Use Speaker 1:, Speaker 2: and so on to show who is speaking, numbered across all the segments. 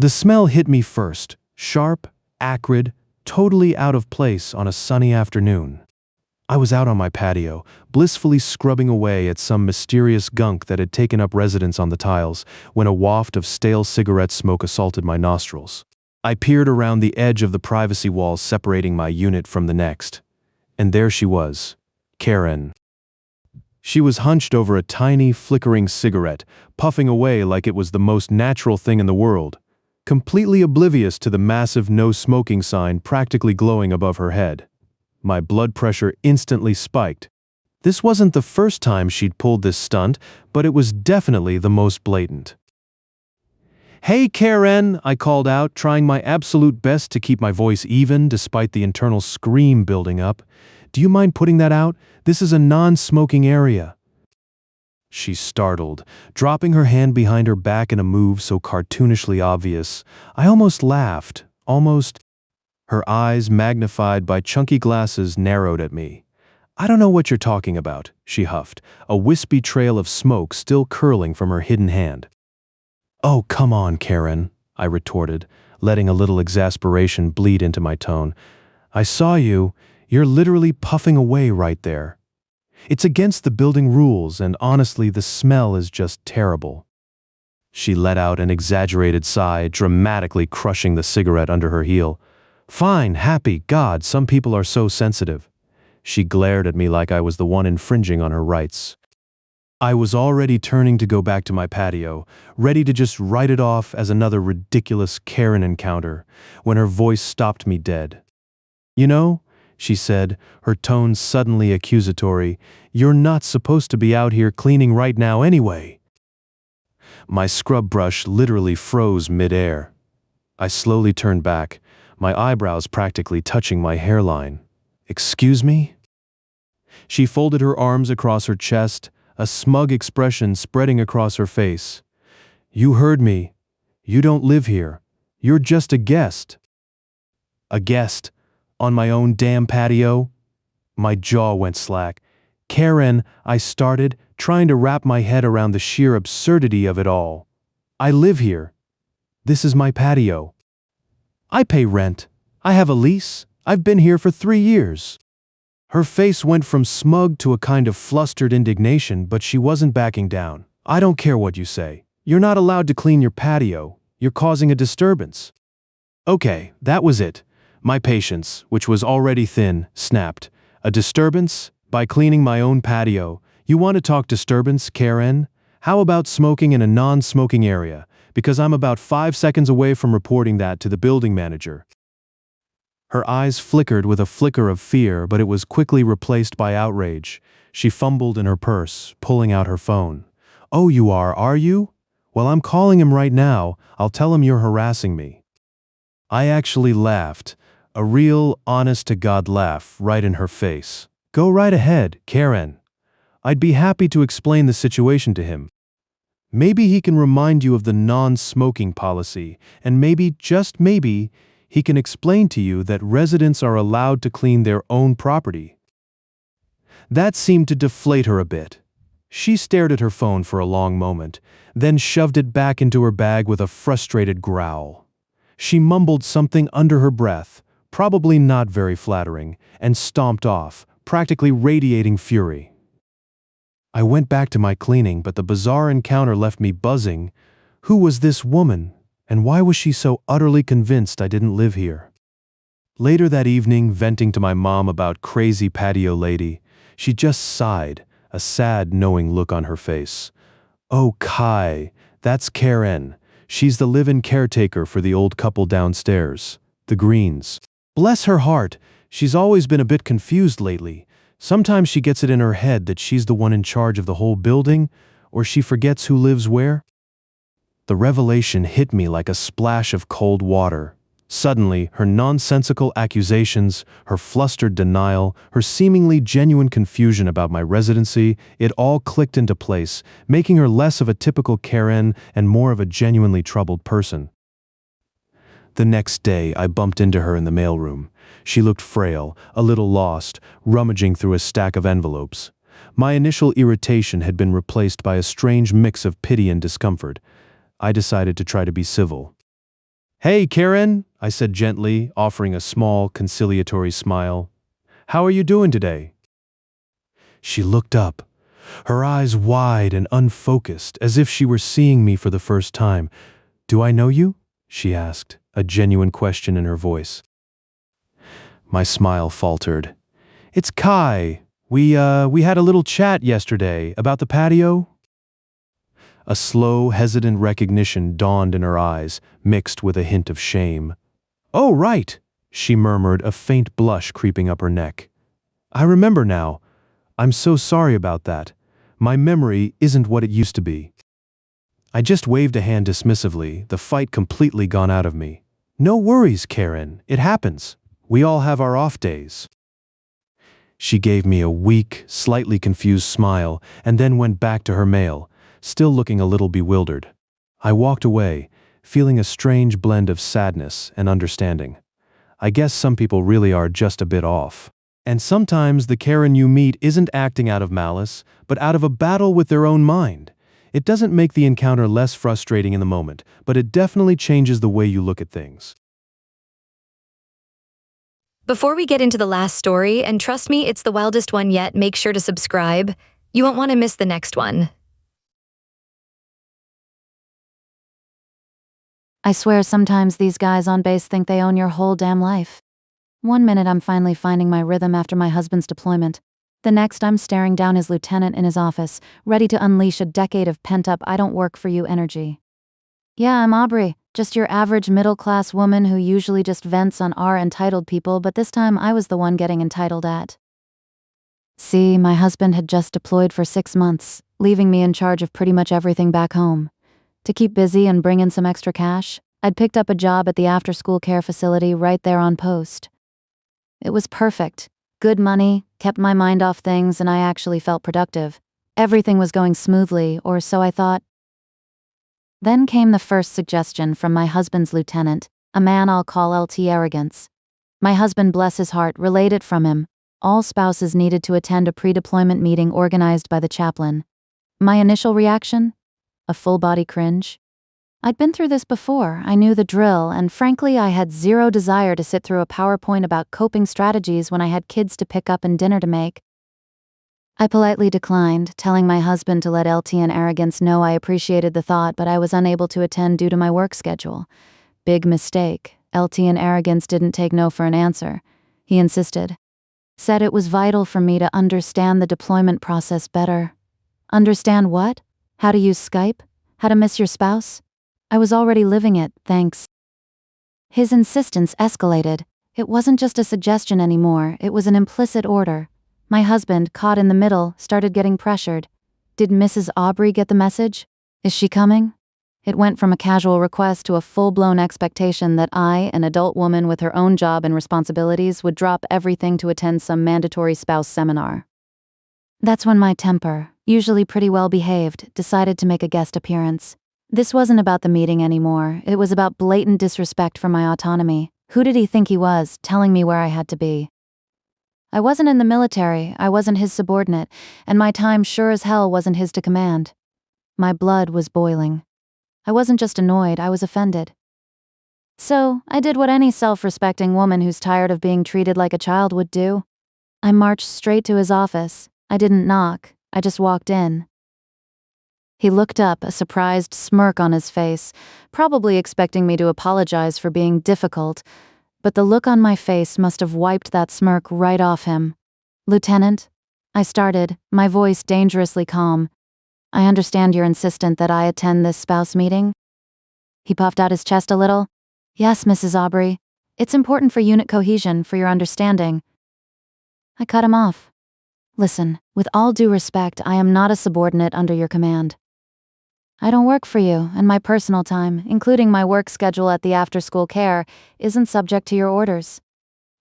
Speaker 1: The smell hit me first, sharp, acrid, totally out of place on a sunny afternoon. I was out on my patio, blissfully scrubbing away at some mysterious gunk that had taken up residence on the tiles, when a waft of stale cigarette smoke assaulted my nostrils. I peered around the edge of the privacy wall separating my unit from the next. And there she was, Karen. She was hunched over a tiny, flickering cigarette, puffing away like it was the most natural thing in the world, completely oblivious to the massive no-smoking sign practically glowing above her head. My blood pressure instantly spiked. This wasn't the first time she'd pulled this stunt, but it was definitely the most blatant. "Hey, Karen," I called out, trying my absolute best to keep my voice even despite the internal scream building up. "Do you mind putting that out? This is a non-smoking area." She startled, dropping her hand behind her back in a move so cartoonishly obvious. I almost laughed, almost. Her eyes, magnified by chunky glasses, narrowed at me. "I don't know what you're talking about," she huffed, a wispy trail of smoke still curling from her hidden hand. "Oh, come on, Karen," I retorted, letting a little exasperation bleed into my tone. "I saw you. You're literally puffing away right there. It's against the building rules, and honestly, the smell is just terrible." She let out an exaggerated sigh, dramatically crushing the cigarette under her heel. "Fine, happy, God, some people are so sensitive." She glared at me like I was the one infringing on her rights. I was already turning to go back to my patio, ready to just write it off as another ridiculous Karen encounter, when her voice stopped me dead. "You know," she said, her tone suddenly accusatory, "you're not supposed to be out here cleaning right now anyway." My scrub brush literally froze mid-air. I slowly turned back, my eyebrows practically touching my hairline. "Excuse me?" She folded her arms across her chest, a smug expression spreading across her face. "You heard me. You don't live here. You're just a guest." "A guest? On my own damn patio?" My jaw went slack. "Karen," I started, trying to wrap my head around the sheer absurdity of it all. "I live here. This is my patio. I pay rent. I have a lease. I've been here for 3 years. Her face went from smug to a kind of flustered indignation, but she wasn't backing down. "I don't care what you say. You're not allowed to clean your patio. You're causing a disturbance." Okay, that was it. My patience, which was already thin, snapped. "A disturbance? By cleaning my own patio? You want to talk disturbance, Karen? How about smoking in a non-smoking area? Because I'm about 5 seconds away from reporting that to the building manager." Her eyes flickered with a flicker of fear, but it was quickly replaced by outrage. She fumbled in her purse, pulling out her phone. "Oh, you are you? Well, I'm calling him right now. I'll tell him you're harassing me." I actually laughed, a real, honest-to-God laugh right in her face. "Go right ahead, Karen. I'd be happy to explain the situation to him. Maybe he can remind you of the non-smoking policy, and maybe, just maybe, he can explain to you that residents are allowed to clean their own property." That seemed to deflate her a bit. She stared at her phone for a long moment, then shoved it back into her bag with a frustrated growl. She mumbled something under her breath, probably not very flattering, and stomped off, practically radiating fury. I went back to my cleaning, but the bizarre encounter left me buzzing. Who was this woman, and why was she so utterly convinced I didn't live here? Later that evening, venting to my mom about crazy patio lady, she just sighed, a sad, knowing look on her face. "Oh, Kai, that's Karen. She's the live-in caretaker for the old couple downstairs, the Greens. Bless her heart, she's always been a bit confused lately. Sometimes she gets it in her head that she's the one in charge of the whole building, or she forgets who lives where." The revelation hit me like a splash of cold water. Suddenly, her nonsensical accusations, her flustered denial, her seemingly genuine confusion about my residency, it all clicked into place, making her less of a typical Karen and more of a genuinely troubled person. The next day, I bumped into her in the mailroom. She looked frail, a little lost, rummaging through a stack of envelopes. My initial irritation had been replaced by a strange mix of pity and discomfort. I decided to try to be civil. Hey, Karen, I said gently, offering a small, conciliatory smile. How are you doing today? She looked up, her eyes wide and unfocused, as if she were seeing me for the first time. Do I know you? She asked, a genuine question in her voice. My smile faltered. It's Kai. We had a little chat yesterday about the patio. A slow, hesitant recognition dawned in her eyes, mixed with a hint of shame. Oh, right, she murmured, a faint blush creeping up her neck. I remember now. I'm so sorry about that. My memory isn't what it used to be. I just waved a hand dismissively, the fight completely gone out of me. No worries, Karen. It happens. We all have our off days. She gave me a weak, slightly confused smile and then went back to her mail, still looking a little bewildered. I walked away, feeling a strange blend of sadness and understanding. I guess some people really are just a bit off. And sometimes the Karen you meet isn't acting out of malice, but out of a battle with their own mind. It doesn't make the encounter less frustrating in the moment, but it definitely changes the way you look at things.
Speaker 2: Before we get into the last story, and trust me, it's the wildest one yet, make sure to subscribe. You won't want to miss the next one.
Speaker 3: I swear sometimes these guys on base think they own your whole damn life. One minute I'm finally finding my rhythm after my husband's deployment. The next I'm staring down his lieutenant in his office, ready to unleash a decade of pent-up I don't work for you energy. Yeah, I'm Aubrey, just your average middle-class woman who usually just vents on our entitled people, but this time I was the one getting entitled at. See, my husband had just deployed for 6 months, leaving me in charge of pretty much everything back home. To keep busy and bring in some extra cash, I'd picked up a job at the after-school care facility right there on post. It was perfect. Good money, kept my mind off things, and I actually felt productive. Everything was going smoothly, or so I thought. Then came the first suggestion from my husband's lieutenant, a man I'll call LT Arrogance. My husband, bless his heart, relayed it from him. All spouses needed to attend a pre-deployment meeting organized by the chaplain. My initial reaction? A full-body cringe. I'd been through this before, I knew the drill, and frankly I had zero desire to sit through a PowerPoint about coping strategies when I had kids to pick up and dinner to make. I politely declined, telling my husband to let LT and Arrogance know I appreciated the thought, but I was unable to attend due to my work schedule. Big mistake. LT and Arrogance didn't take no for an answer. He insisted. Said it was vital for me to understand the deployment process better. Understand what? How to use Skype? How to miss your spouse? I was already living it, thanks. His insistence escalated. It wasn't just a suggestion anymore, it was an implicit order. My husband, caught in the middle, started getting pressured. Did Mrs. Aubrey get the message? Is she coming? It went from a casual request to a full-blown expectation that I, an adult woman with her own job and responsibilities, would drop everything to attend some mandatory spouse seminar. That's when my temper, usually pretty well behaved, decided to make a guest appearance. This wasn't about the meeting anymore, it was about blatant disrespect for my autonomy. Who did he think he was, telling me where I had to be? I wasn't in the military, I wasn't his subordinate, and my time sure as hell wasn't his to command. My blood was boiling. I wasn't just annoyed, I was offended. So, I did what any self-respecting woman who's tired of being treated like a child would do. I marched straight to his office. I didn't knock, I just walked in. He looked up, a surprised smirk on his face, probably expecting me to apologize for being difficult, but the look on my face must have wiped that smirk right off him. Lieutenant, I started, my voice dangerously calm. I understand you're insistent that I attend this spouse meeting? He puffed out his chest a little. Yes, Mrs. Aubrey. It's important for unit cohesion, for your understanding. I cut him off. Listen, with all due respect, I am not a subordinate under your command. I don't work for you, and my personal time, including my work schedule at the after-school care, isn't subject to your orders.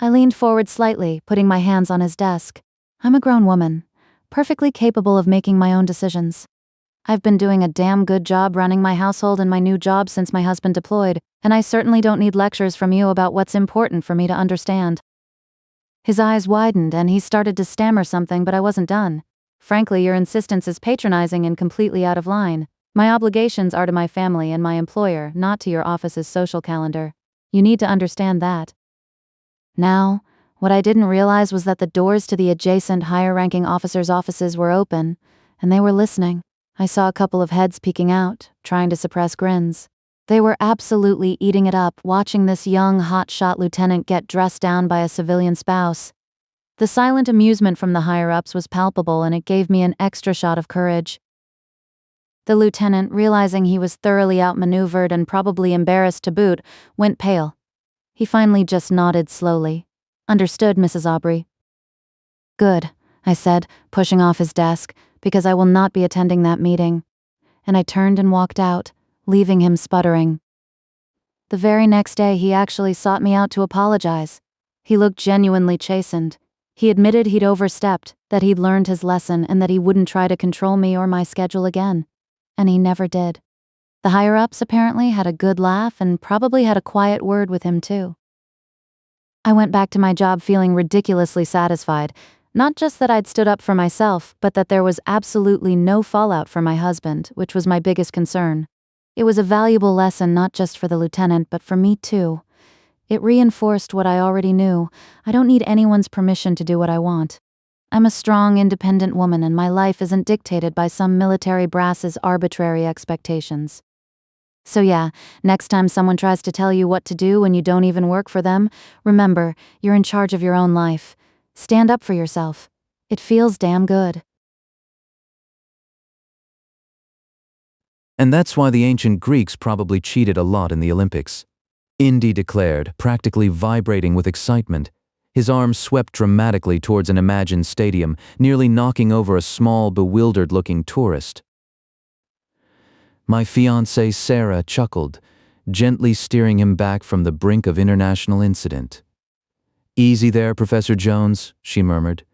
Speaker 3: I leaned forward slightly, putting my hands on his desk. I'm a grown woman, perfectly capable of making my own decisions. I've been doing a damn good job running my household and my new job since my husband deployed, and I certainly don't need lectures from you about what's important for me to understand. His eyes widened and he started to stammer something, but I wasn't done. Frankly, your insistence is patronizing and completely out of line. My obligations are to my family and my employer, not to your office's social calendar. You need to understand that. Now, what I didn't realize was that the doors to the adjacent higher-ranking officers' offices were open, and they were listening. I saw a couple of heads peeking out, trying to suppress grins. They were absolutely eating it up, watching this young, hotshot lieutenant get dressed down by a civilian spouse. The silent amusement from the higher-ups was palpable, and it gave me an extra shot of courage. The lieutenant, realizing he was thoroughly outmaneuvered and probably embarrassed to boot, went pale. He finally just nodded slowly. Understood, Mrs. Aubrey. Good, I said, pushing off his desk, because I will not be attending that meeting. And I turned and walked out, leaving him sputtering. The very next day he actually sought me out to apologize. He looked genuinely chastened. He admitted he'd overstepped, that he'd learned his lesson, and that he wouldn't try to control me or my schedule again. And he never did. The higher-ups apparently had a good laugh and probably had a quiet word with him too. I went back to my job feeling ridiculously satisfied, not just that I'd stood up for myself, but that there was absolutely no fallout for my husband, which was my biggest concern. It was a valuable lesson not just for the lieutenant, but for me too. It reinforced what I already knew. I don't need anyone's permission to do what I want. I'm a strong, independent woman, and my life isn't dictated by some military brass's arbitrary expectations. So yeah, next time someone tries to tell you what to do when you don't even work for them, remember, you're in charge of your own life. Stand up for yourself. It feels damn good.
Speaker 4: And that's why the ancient Greeks probably cheated a lot in the Olympics. Indy declared, practically vibrating with excitement. His arm swept dramatically towards an imagined stadium, nearly knocking over a small, bewildered-looking tourist. My fiancée Sarah chuckled, gently steering him back from the brink of international incident. "Easy there, Professor Jones," she murmured.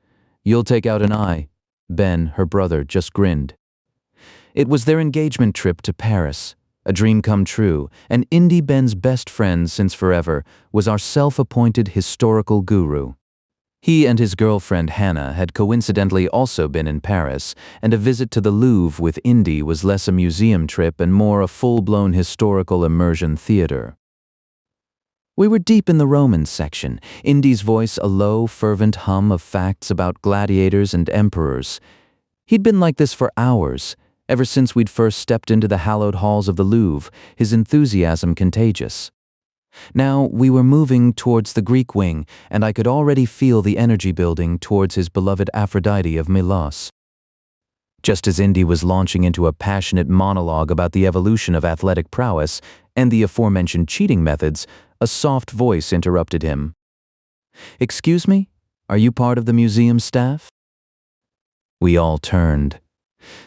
Speaker 4: "You'll take out an eye." Ben, her brother, just grinned. It was their engagement trip to Paris, a dream come true, and Indy, Ben's best friend since forever, was our self-appointed historical guru. He and his girlfriend Hannah had coincidentally also been in Paris, and a visit to the Louvre with Indy was less a museum trip and more a full-blown historical immersion theater. We were deep in the Romans section, Indy's voice a low, fervent hum of facts about gladiators and emperors. He'd been like this for hours, ever since we'd first stepped into the hallowed halls of the Louvre, his enthusiasm contagious. Now we were moving towards the Greek wing, and I could already feel the energy building towards his beloved Aphrodite of Milos. Just as Indy was launching into a passionate monologue about the evolution of athletic prowess and the aforementioned cheating methods, a soft voice interrupted him. "Excuse me? Are you part of the museum staff?" We all turned.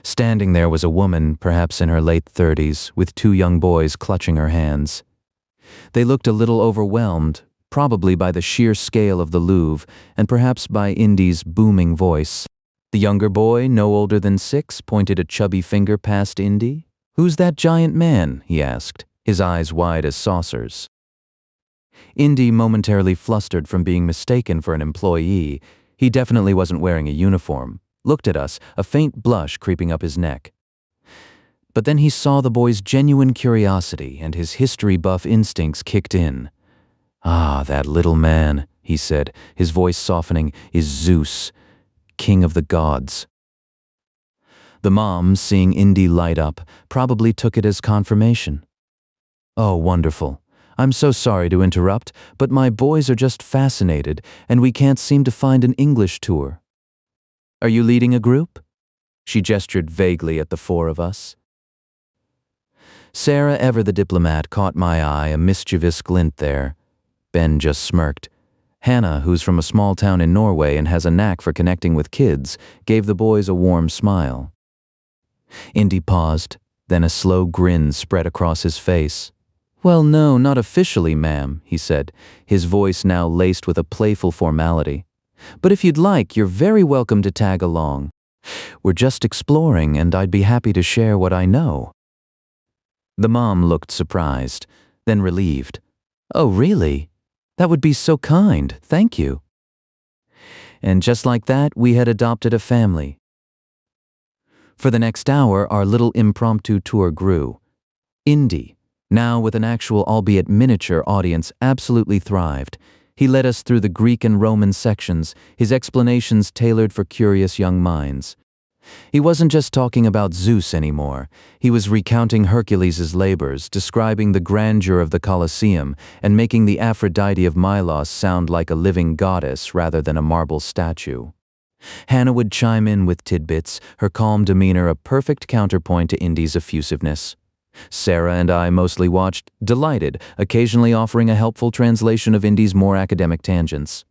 Speaker 4: Standing there was a woman, perhaps in her late 30s, with two young boys clutching her hands. They looked a little overwhelmed, probably by the sheer scale of the Louvre, and perhaps by Indy's booming voice. The younger boy, no older than 6, pointed a chubby finger past Indy. "Who's that giant man?" he asked, his eyes wide as saucers. Indy, momentarily flustered from being mistaken for an employee, he definitely wasn't wearing a uniform, looked at us, a faint blush creeping up his neck. But then he saw the boy's genuine curiosity, and his history-buff instincts kicked in. "Ah, that little man," he said, his voice softening, "is Zeus, king of the gods." The mom, seeing Indy light up, probably took it as confirmation. "Oh, wonderful. I'm so sorry to interrupt, but my boys are just fascinated, and we can't seem to find an English tour. Are you leading a group?" She gestured vaguely at the 4 of us. Sarah, ever the diplomat, caught my eye, a mischievous glint there. Ben just smirked. Hannah, who's from a small town in Norway and has a knack for connecting with kids, gave the boys a warm smile. Indy paused, then a slow grin spread across his face. "Well, no, not officially, ma'am," he said, his voice now laced with a playful formality. "But if you'd like, you're very welcome to tag along. We're just exploring, and I'd be happy to share what I know." The mom looked surprised, then relieved. "Oh, really? That would be so kind, thank you." And just like that, we had adopted a family. For the next hour, our little impromptu tour grew. Indy, now with an actual albeit miniature audience, absolutely thrived. He led us through the Greek and Roman sections, his explanations tailored for curious young minds. He wasn't just talking about Zeus anymore. He was recounting Hercules' labors, describing the grandeur of the Colosseum, and making the Aphrodite of Milos sound like a living goddess rather than a marble statue. Hannah would chime in with tidbits, her calm demeanor a perfect counterpoint to Indy's effusiveness. Sarah and I mostly watched, delighted, occasionally offering a helpful translation of Indy's more academic tangents.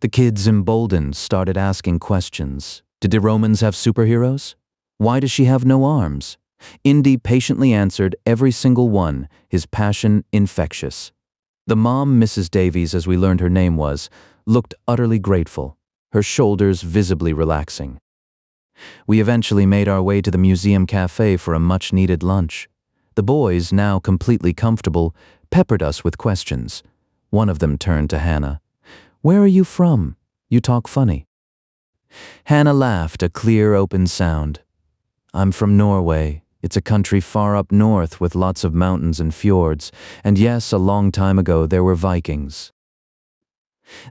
Speaker 4: The kids, emboldened, started asking questions. Did the Romans have superheroes? Why does she have no arms? Indy patiently answered every single one, his passion infectious. The mom, Mrs. Davies, as we learned her name was, looked utterly grateful, her shoulders visibly relaxing. We eventually made our way to the museum cafe for a much-needed lunch. The boys, now completely comfortable, peppered us with questions. One of them turned to Hannah. "Where are you from? You talk funny." Hannah laughed, a clear, open sound. "I'm from Norway. It's a country far up north with lots of mountains and fjords. And yes, a long time ago there were Vikings."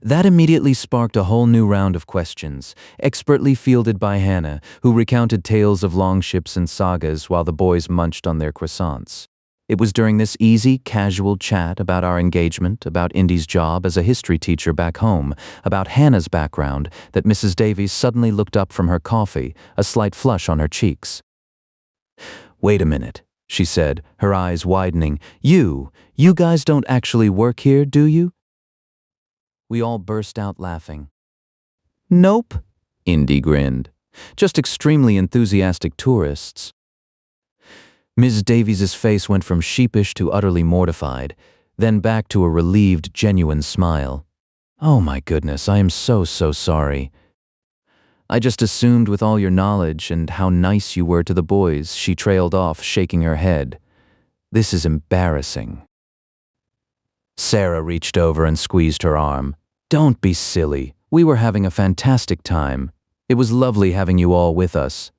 Speaker 4: That immediately sparked a whole new round of questions, expertly fielded by Hannah, who recounted tales of longships and sagas while the boys munched on their croissants. It was during this easy, casual chat about our engagement, about Indy's job as a history teacher back home, about Hannah's background, that Mrs. Davies suddenly looked up from her coffee, a slight flush on her cheeks. "Wait a minute," she said, her eyes widening. You guys don't actually work here, do you?" We all burst out laughing. "Nope," Indy grinned. "Just extremely enthusiastic tourists." Ms. Davies's face went from sheepish to utterly mortified, then back to a relieved, genuine smile. "Oh my goodness, I am so sorry. I just assumed with all your knowledge and how nice you were to the boys," she trailed off, shaking her head. "This is embarrassing." Sarah reached over and squeezed her arm. "Don't be silly. We were having a fantastic time. It was lovely having you all with us."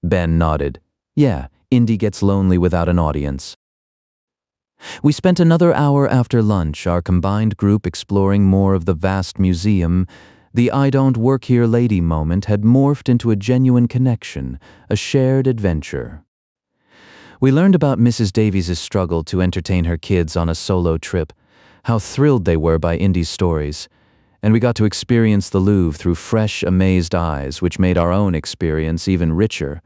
Speaker 4: Ben nodded. "Yeah, Indy gets lonely without an audience." We spent another hour after lunch, our combined group exploring more of the vast museum. The "I-don't-work-here-lady" moment had morphed into a genuine connection, a shared adventure. We learned about Mrs. Davies' struggle to entertain her kids on a solo trip, how thrilled they were by Indy's stories, and we got to experience the Louvre through fresh, amazed eyes, which made our own experience even richer.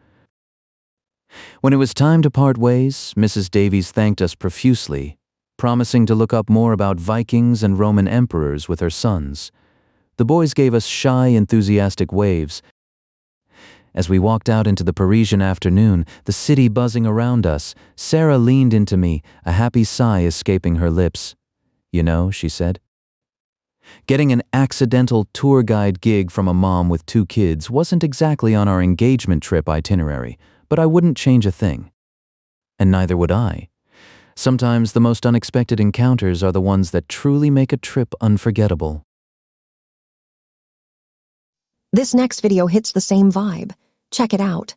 Speaker 4: When it was time to part ways, Mrs. Davies thanked us profusely, promising to look up more about Vikings and Roman emperors with her sons. The boys gave us shy, enthusiastic waves. As we walked out into the Parisian afternoon, the city buzzing around us, Sarah leaned into me, a happy sigh escaping her lips. "You know," she said, "getting an accidental tour guide gig from a mom with 2 kids wasn't exactly on our engagement trip itinerary, but I wouldn't change a thing." And neither would I. Sometimes the most unexpected encounters are the ones that truly make a trip unforgettable.
Speaker 5: This next video hits the same vibe. Check it out.